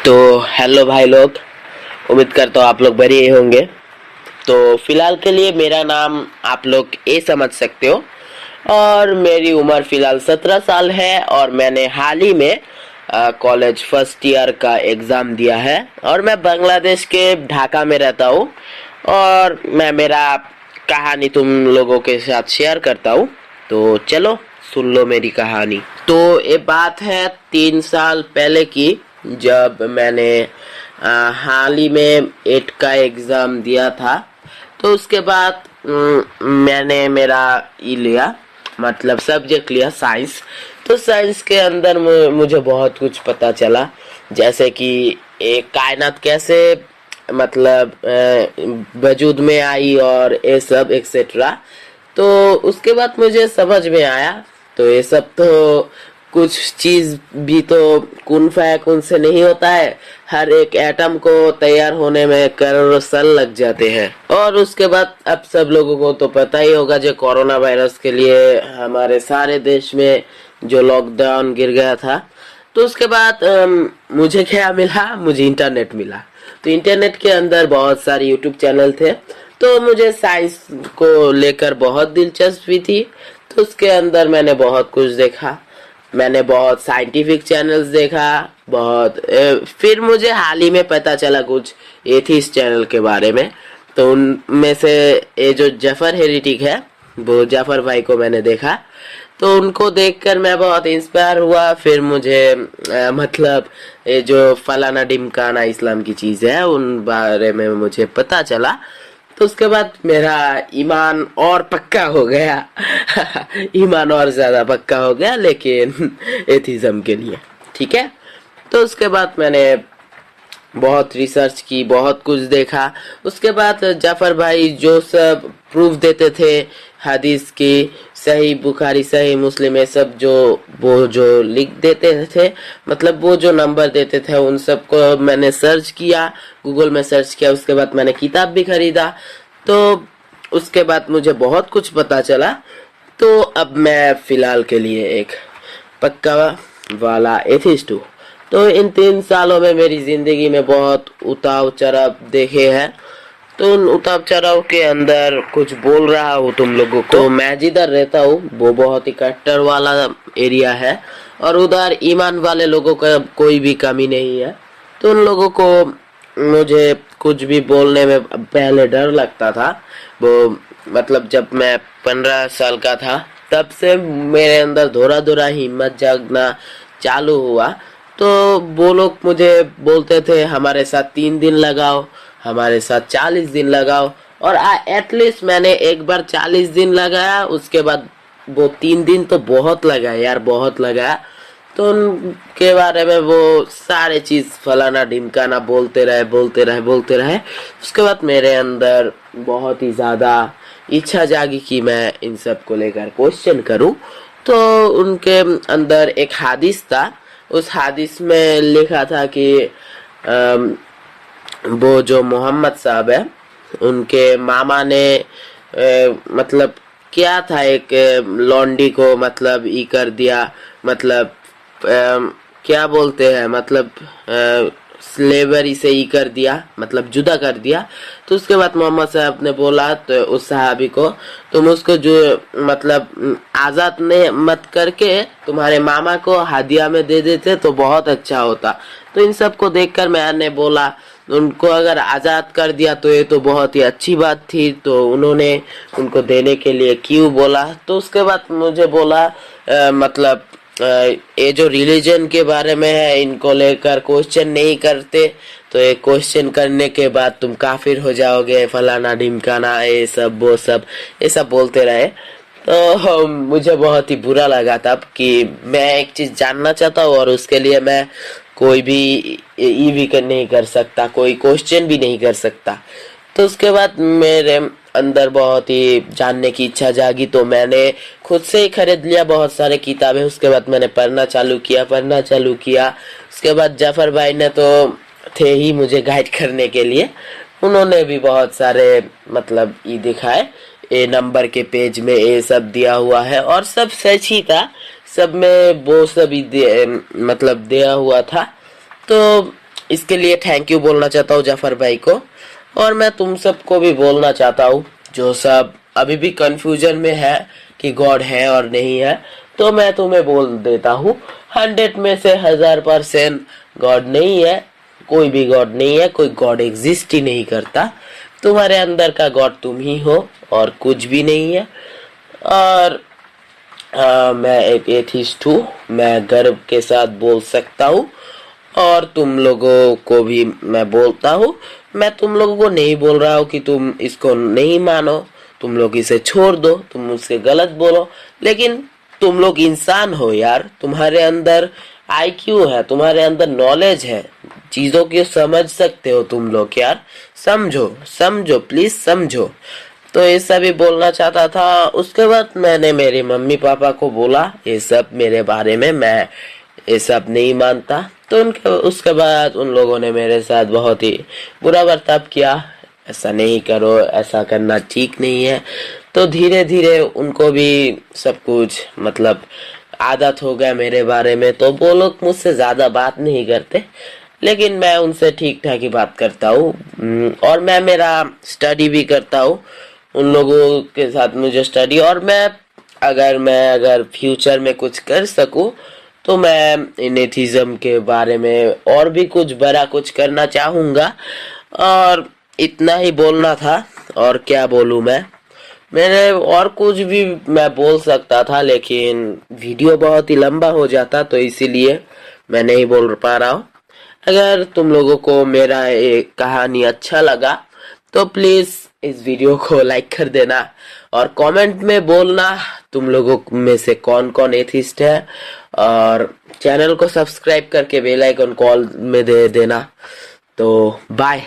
तो हेलो भाई लोग, उम्मीद करता हूँ आप लोग बढ़िया ही होंगे। तो फिलहाल के लिए मेरा नाम आप लोग ए समझ सकते हो और मेरी उम्र फिलहाल 17 साल है और मैंने हाल ही में कॉलेज फर्स्ट ईयर का एग्ज़ाम दिया है और मैं बांग्लादेश के ढाका में रहता हूँ और मैं मेरा कहानी तुम लोगों के साथ शेयर करता हूँ। तो चलो सुन लो मेरी कहानी। तो ये बात है 3 साल पहले की, जब मैंने हाल ही में 8 का एग्ज़ाम दिया था। तो उसके बाद मैंने मेरा ये लिया, मतलब सब्जेक्ट लिया साइंस। तो साइंस के अंदर मुझे बहुत कुछ पता चला, जैसे कि एक कायनात कैसे मतलब वजूद में आई और ये सब एक्सेट्रा। तो उसके बाद मुझे समझ में आया, तो ये सब तो कुछ चीज भी तो कुन फयाकुन से नहीं होता है। हर एक एटम को तैयार होने में करोड़ों साल लग जाते हैं। और उसके बाद अब सब लोगों को तो पता ही होगा, जो कोरोना वायरस के लिए हमारे सारे देश में जो लॉकडाउन गिर गया था। तो उसके बाद मुझे क्या मिला, मुझे इंटरनेट मिला। तो इंटरनेट के अंदर बहुत सारे यूट्यूब चैनल थे, तो मुझे साइंस को लेकर बहुत दिलचस्पी थी। तो उसके अंदर मैंने बहुत कुछ देखा, मैंने बहुत साइंटिफिक चैनल्स देखा फिर मुझे हाल ही में पता चला कुछ एथिस्ट चैनल के बारे में। तो उनमें से ये जो जाफर हेरिटिक है, वो जाफर भाई को मैंने देखा। तो उनको देखकर मैं बहुत इंस्पायर हुआ। फिर मुझे मतलब ये जो फलाना डिमकाना इस्लाम की चीज है उन बारे में मुझे पता चला। तो उसके बाद मेरा ईमान और पक्का हो गया ईमान और ज्यादा पक्का हो गया, लेकिन एथिज्म के लिए, ठीक है। तो उसके बाद मैंने बहुत रिसर्च की, बहुत कुछ देखा। उसके बाद जाफर भाई जो सब प्रूफ देते थे हदीस की, सही बुखारी सही मुस्लिम, ये सब वो जो लिख देते थे, मतलब वो जो नंबर देते थे, उन सब को मैंने सर्च किया, गूगल में सर्च किया। उसके बाद मैंने किताब भी खरीदा। तो उसके बाद मुझे बहुत कुछ पता चला। तो अब मैं फिलहाल के लिए एक पक्का वाला एथिस्ट हूँ। तो इन 3 सालों में मेरी जिंदगी में बहुत उतार चढ़ाव देखे हैं। तो उन उतार चढ़ाव के अंदर कुछ बोल रहा हूँ तुम लोगों को। तो मैं जिधर रहता हूँ वो बहुत ही कट्टर वाला एरिया है और उधर ईमान वाले लोगों का कोई भी कमी नहीं है। तो उन लोगों को मुझे कुछ भी बोलने में पहले डर लगता था। वो मतलब जब मैं 15 साल का था, तब से मेरे अंदर थोड़ा थोड़ा हिम्मत जागना चालू हुआ। तो वो लोग मुझे बोलते थे हमारे साथ 3 दिन लगाओ, हमारे साथ 40 दिन लगाओ। और एटलीस्ट मैंने एक बार 40 दिन लगाया, उसके बाद वो 3 दिन तो बहुत लगा यार, बहुत लगा। तो उनके बारे में वो सारे चीज फलाना ढिमकाना बोलते रहे बोलते रहे बोलते रहे। उसके बाद मेरे अंदर बहुत ही ज्यादा इच्छा जागी कि मैं इन सब को लेकर क्वेश्चन करूं। तो उनके अंदर एक हादिस था, उस हादिस में लिखा था कि वो जो मोहम्मद साहब है, उनके मामा ने मतलब क्या था, एक लॉन्डी को मतलब ई कर दिया, मतलब क्या बोलते हैं, मतलब स्लेवरी से ही कर दिया, मतलब जुदा कर दिया। तो उसके बाद मोहम्मद साहब ने बोला तो उस सहाबी को, तुम उसको जो मतलब आजाद ने मत करके तुम्हारे मामा को हदिया में दे देते तो बहुत अच्छा होता। तो इन सब को देखकर मैंने बोला उनको अगर आजाद कर दिया तो ये तो बहुत ही अच्छी बात थी, तो उन्होंने उनको देने के लिए क्यों बोला। तो उसके बाद मुझे बोला मतलब ये जो रिलीजन के बारे में है इनको लेकर क्वेश्चन नहीं करते, तो ये क्वेश्चन करने के बाद तुम काफिर हो जाओगे, फलाना ढिमकाना, ये सब वो सब ये सब बोलते रहे। तो मुझे बहुत ही बुरा लगा तब कि मैं एक चीज जानना चाहता हूँ और उसके लिए मैं कोई भी ई भी नहीं कर सकता, कोई क्वेश्चन भी नहीं कर सकता। तो उसके बाद मेरे अंदर बहुत ही जानने की इच्छा जागी, तो मैंने खुद से ही खरीद लिया बहुत सारे किताबें। उसके बाद मैंने पढ़ना चालू किया। उसके बाद जाफर भाई ने तो थे ही मुझे गाइड करने के लिए, उन्होंने भी बहुत सारे मतलब ये दिखाए, ए नंबर के पेज में ये सब दिया हुआ है और सब सच ही था, सब में वो सब ही मतलब दिया हुआ था। तो इसके लिए थैंक यू बोलना चाहता हूँ जाफर भाई को। और मैं तुम सबको भी बोलना चाहता हूँ जो सब अभी भी कंफ्यूजन में है कि गॉड है और नहीं है, तो मैं तुम्हें बोल देता हूँ 100 में से 1000% गॉड नहीं है। कोई भी गॉड नहीं है, कोई गॉड एग्जिस्ट ही नहीं करता। तुम्हारे अंदर का गॉड तुम ही हो और कुछ भी नहीं है। और मैं एक एथिस्ट हूँ, मैं गर्व के साथ बोल सकता हूँ। और तुम लोगों को भी मैं बोलता हूँ, मैं तुम लोगों को नहीं बोल रहा हूँ कि तुम इसको नहीं मानो, तुम लोग इसे छोड़ दो, तुम मुझसे गलत बोलो, लेकिन तुम लोग इंसान हो यार, तुम्हारे अंदर आईक्यू है, तुम्हारे अंदर नॉलेज है, चीजों को समझ सकते हो तुम लोग यार। समझो समझो प्लीज समझो। तो ये सब ही बोलना चाहता था। उसके बाद मैंने मेरे मम्मी पापा को बोला ये सब मेरे बारे में, मैं ये सब नहीं मानता। तो उसके बाद उन लोगों ने मेरे साथ बहुत ही बुरा बर्ताव किया, ऐसा नहीं करो, ऐसा करना ठीक नहीं है। तो धीरे धीरे उनको भी सब कुछ मतलब आदत हो गया मेरे बारे में, तो वो लोग मुझसे ज्यादा बात नहीं करते, लेकिन मैं उनसे ठीक ठाक ही बात करता हूँ। और मैं मेरा स्टडी भी करता हूँ उन लोगों के साथ, मुझे स्टडी। और मैं अगर फ्यूचर में कुछ कर सकूं तो मैं इन एथिज्म के बारे में और भी कुछ बड़ा कुछ करना चाहूंगा। और इतना ही बोलना था, और क्या बोलूं मैंने और कुछ भी मैं बोल सकता था, लेकिन वीडियो बहुत ही लंबा हो जाता, तो इसीलिए मैं नहीं बोल पा रहा हूँ। अगर तुम लोगों को मेरा ये कहानी अच्छा लगा तो प्लीज इस वीडियो को लाइक कर देना और कमेंट में बोलना तुम लोगों में से कौन कौन एथिस्ट है, और चैनल को सब्सक्राइब करके बेल आइकन कॉल में दे देना। तो बाय।